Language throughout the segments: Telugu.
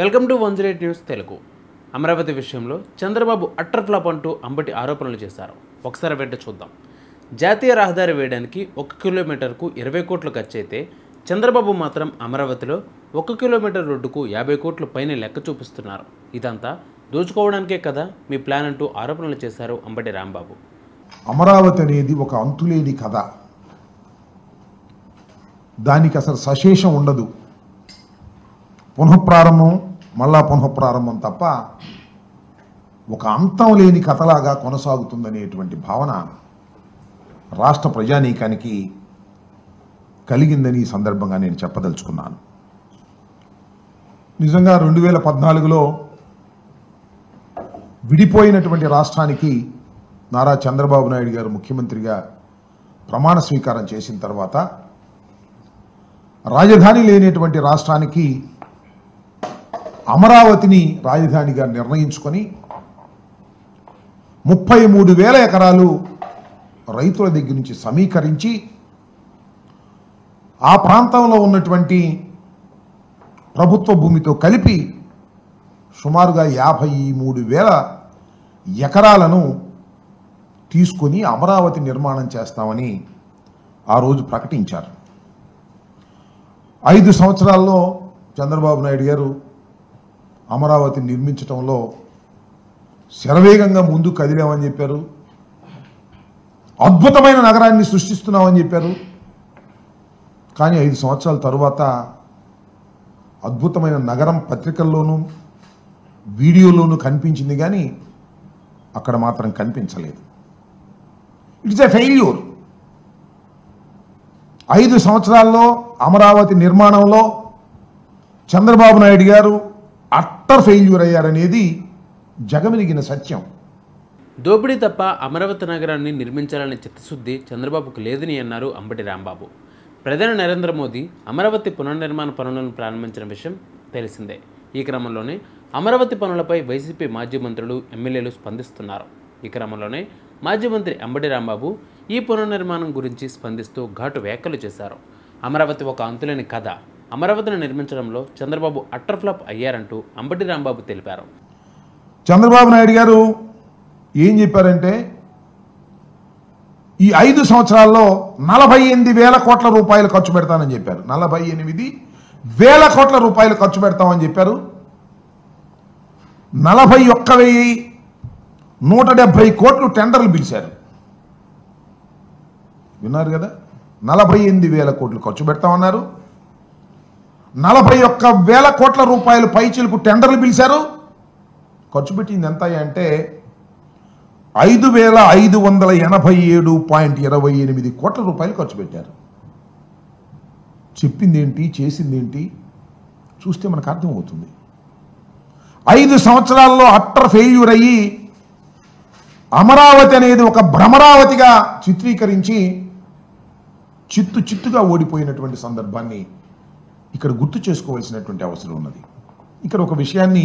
Welcome to 108 news Telugu. Amaravati విషయంలో చంద్రబాబు అట్టర్ ఫ్లాప్ అంటూ అంబటి ఆరోపణలు చేశారు. ఒకసారి వెంట చూద్దాం. జాతీయ రహదారి వేయడానికి 1 కిలోమీటర్కు 20 కోట్లు ఖర్చయితే చంద్రబాబు మాత్రం అమరావతిలో 1 కిలోమీటర్ రోడ్డుకు 50 కోట్ల పైన లెక్క చూపిస్తున్నారు. ఇదంతా దోచుకోవడానికే కదా మీ ప్లాన్ అంటూ ఆరోపణలు చేశారు అంబటి రాంబాబు. అమరావతి అనేది ఒక అంతులేని కథ. దానికి అసలు సశేషం ఉండదు. పునఃప్రారంభం మళ్ళా పునఃప్రారంభం తప్ప ఒక అంతం లేని కథలాగా కొనసాగుతుందనేటువంటి భావన రాష్ట్ర ప్రజానీకానికి కలిగిందని ఈ సందర్భంగా నేను చెప్పదలుచుకున్నాను. నిజంగా 2014లో విడిపోయినటువంటి రాష్ట్రానికి నారా చంద్రబాబు నాయుడు గారు ముఖ్యమంత్రిగా ప్రమాణ స్వీకారం చేసిన తర్వాత రాజధాని లేనటువంటి రాష్ట్రానికి అమరావతిని రాజధానిగా నిర్ణయించుకొని 33,000 ఎకరాలు రైతుల దగ్గర నుంచి సమీకరించి ఆ ప్రాంతంలో ఉన్నటువంటి ప్రభుత్వ భూమితో కలిపి సుమారుగా 53,000 ఎకరాలను తీసుకొని అమరావతి నిర్మాణం చేస్తామని ఆ రోజు ప్రకటించారు. 5 సంవత్సరాల్లో చంద్రబాబు నాయుడు గారు అమరావతిని నిర్మించడంలో శరవేగంగా ముందుకు కదిలామని చెప్పారు. అద్భుతమైన నగరాన్ని సృష్టిస్తున్నామని చెప్పారు. కానీ 5 సంవత్సరాల తరువాత అద్భుతమైన నగరం పత్రికల్లోనూ వీడియోలోనూ కనిపించింది, కానీ అక్కడ మాత్రం కనిపించలేదు. It's a failure. 5 సంవత్సరాల్లో అమరావతి నిర్మాణంలో చంద్రబాబు నాయుడు గారు అట్టర్ ఫెయిల్యూర్ అయ్యారనేది జగమెరిగిన సత్యం. దోపిడీ తప్ప అమరావతి నగరాన్ని నిర్మించాలనే చిత్తశుద్ధి చంద్రబాబుకు లేదని అన్నారు అంబటి రాంబాబు. ప్రధాని నరేంద్ర మోదీ అమరావతి పునర్నిర్మాణ పనులను ప్రారంభించిన విషయం తెలిసిందే. ఈ క్రమంలోనే అమరావతి పనులపై వైసీపీ మాజీ మంత్రులు, ఎమ్మెల్యేలు స్పందిస్తున్నారు. ఈ క్రమంలోనే మాజీ మంత్రి అంబటి రాంబాబు ఈ పునర్నిర్మాణం గురించి స్పందిస్తూ ఘాటు వ్యాఖ్యలు చేశారు. అమరావతి ఒక అంతులేని కథ. అమరావతిని నిర్మించడంలో చంద్రబాబు అట్టర్ ఫ్లాప్ అయ్యారంటూ అంబటి రాంబాబు తెలిపారు. చంద్రబాబు నాయుడు గారు ఏం చెప్పారంటే, ఈ 5 సంవత్సరాల్లో 48,000 కోట్ల రూపాయలు ఖర్చు పెడతానని చెప్పారు. 48,000 కోట్ల రూపాయలు ఖర్చు పెడతామని చెప్పారు. 41,170 కోట్లు టెండర్లు పిలిచారు. విన్నారు కదా, 48,000 కోట్లు ఖర్చు పెడతామన్నారు. 41,000 కోట్ల రూపాయలు పైచిలకు టెండర్లు పిలిచారు. ఖర్చు పెట్టింది ఎంత అంటే 5,587.28 కోట్ల రూపాయలు ఖర్చు పెట్టారు. చెప్పిందేంటి, చేసిందేంటి చూస్తే మనకు అర్థమవుతుంది. 5 సంవత్సరాల్లో అట్టర్ ఫెయిల్యూర్ అయ్యి అమరావతి అనేది ఒక భ్రమరావతిగా చిత్రీకరించి చిత్తుగా ఓడిపోయినటువంటి సందర్భాన్ని ఇక్కడ గుర్తు చేసుకోవాల్సినటువంటి అవసరం ఉన్నది. ఇక్కడ ఒక విషయాన్ని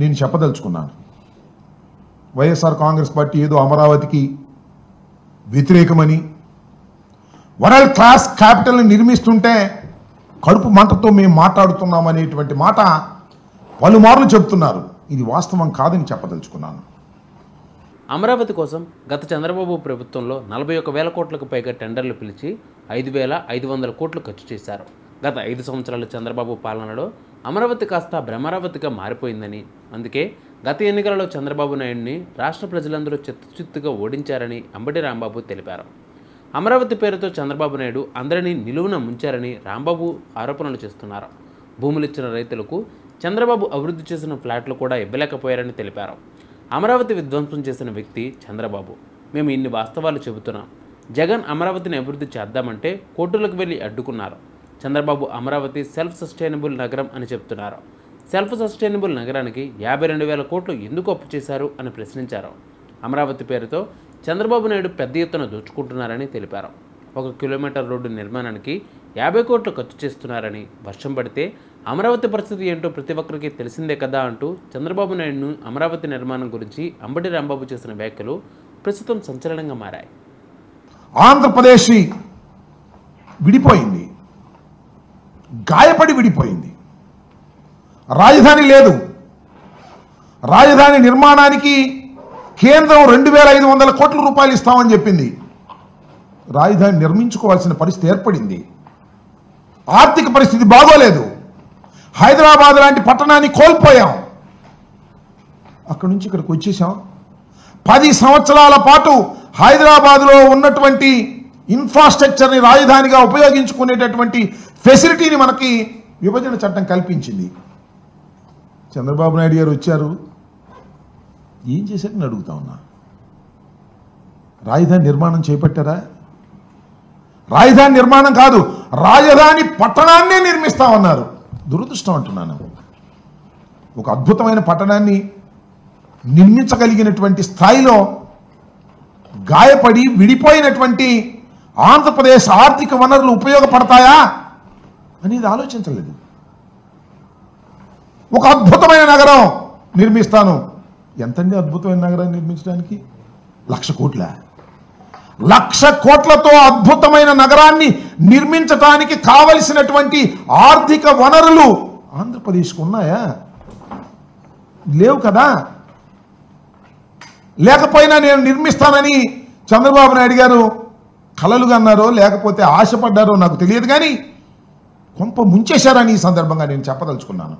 నేను చెప్పదలుచుకున్నాను. వైఎస్ఆర్ కాంగ్రెస్ పార్టీ ఏదో అమరావతికి వ్యతిరేకమని, వరల్డ్ క్లాస్ క్యాపిటల్ని నిర్మిస్తుంటే కడుపు మంటతో మేము మాట్లాడుతున్నామనేటువంటి మాట పలుమార్లు చెప్తున్నారు. ఇది వాస్తవం కాదని చెప్పదలుచుకున్నాను. అమరావతి కోసం గత చంద్రబాబు ప్రభుత్వంలో 41,000 కోట్లకు పైగా టెండర్లు పిలిచి 5,500 కోట్లు ఖర్చు చేశారు. గత 5 సంవత్సరాల చంద్రబాబు పాలనలో అమరావతి కాస్త భ్రమరావతిగా మారిపోయిందని, అందుకే గత ఎన్నికలలో చంద్రబాబు నాయుడిని రాష్ట్ర ప్రజలందరూ చిత్తుగా ఓడించారని అంబటి రాంబాబు తెలిపారు. అమరావతి పేరుతో చంద్రబాబు నాయుడు అందరినీ నిలువున ముంచారని రాంబాబు ఆరోపణలు చేస్తున్నారు. భూములు ఇచ్చిన రైతులకు చంద్రబాబు అభివృద్ధి చేసిన ఫ్లాట్లు కూడా ఇవ్వలేకపోయారని తెలిపారు. అమరావతి విధ్వంసం చేసిన వ్యక్తి చంద్రబాబు. మేము ఇన్ని వాస్తవాలు చెబుతున్నాం. జగన్ అమరావతిని అభివృద్ధి చేద్దామంటే కోర్టులకు వెళ్ళి అడ్డుకున్నారు. చంద్రబాబు అమరావతి సెల్ఫ్ సస్టైనబుల్ నగరం అని చెప్తున్నారు. సెల్ఫ్ సస్టైనబుల్ నగరానికి 52,000 కోట్లు ఎందుకు అప్పు చేశారు అని ప్రశ్నించారు. అమరావతి పేరుతో చంద్రబాబు నాయుడు పెద్ద ఎత్తున దోచుకుంటున్నారని తెలిపారు. 1 కిలోమీటర్ రోడ్డు నిర్మాణానికి 50 కోట్లు ఖర్చు చేస్తున్నారని, వర్షం పడితే అమరావతి పరిస్థితి ఏంటో ప్రతి ఒక్కరికి తెలిసిందే కదా అంటూ చంద్రబాబు నాయుడును అమరావతి నిర్మాణం గురించి అంబటి రాంబాబు చేసిన వ్యాఖ్యలు ప్రస్తుతం సంచలనంగా మారాయి. ఆంధ్రప్రదేశ్ విడిపోయింది, గాయపడి విడిపోయింది. రాజధాని లేదు. రాజధాని నిర్మాణానికి కేంద్రం 2,500 కోట్ల రూపాయలు ఇస్తామని చెప్పింది. రాజధాని నిర్మించుకోవాల్సిన పరిస్థితి ఏర్పడింది. ఆర్థిక పరిస్థితి బాగోలేదు. హైదరాబాద్ లాంటి పట్టణాన్ని కోల్పోయాం. అక్కడి నుంచి ఇక్కడికి వచ్చేసాం. 10 సంవత్సరాల పాటు హైదరాబాద్లో ఉన్నటువంటి ఇన్ఫ్రాస్ట్రక్చర్ని రాజధానిగా ఉపయోగించుకునేటటువంటి ఫెసిలిటీని మనకి విభజన చట్టం కల్పించింది. చంద్రబాబు నాయుడు గారు వచ్చారు, ఏం చేశారని అడుగుతా ఉన్నా. రాజధాని నిర్మాణం చేపట్టారా? రాజధాని నిర్మాణం కాదు, రాజధాని పట్టణాన్నే నిర్మిస్తామన్నారు. దురదృష్టం అంటున్నాను. ఒక అద్భుతమైన పట్టణాన్ని నిర్మించగలిగినటువంటి స్థాయిలో గాయపడి విడిపోయినటువంటి ఆంధ్రప్రదేశ్ ఆర్థిక వనరులు ఉపయోగపడతాయా అనేది ఆలోచించలేదు. ఒక అద్భుతమైన నగరం నిర్మిస్తాను. ఎంతండి అద్భుతమైన నగరాన్ని నిర్మించడానికి? 1,00,000 కోట్ల. 1,00,000 కోట్లతో అద్భుతమైన నగరాన్ని నిర్మించడానికి కావలసినటువంటి ఆర్థిక వనరులు ఆంధ్రప్రదేశ్కు ఉన్నాయా? లేవు కదా. లేకపోయినా నేను నిర్మిస్తానని చంద్రబాబు నాయుడు గారు కలలుగా అన్నారో లేకపోతే ఆశపడ్డారో నాకు తెలియదు, కానీ కొంప ముంచేశారని ఈ సందర్భంగా నేను చెప్పదలుచుకున్నాను.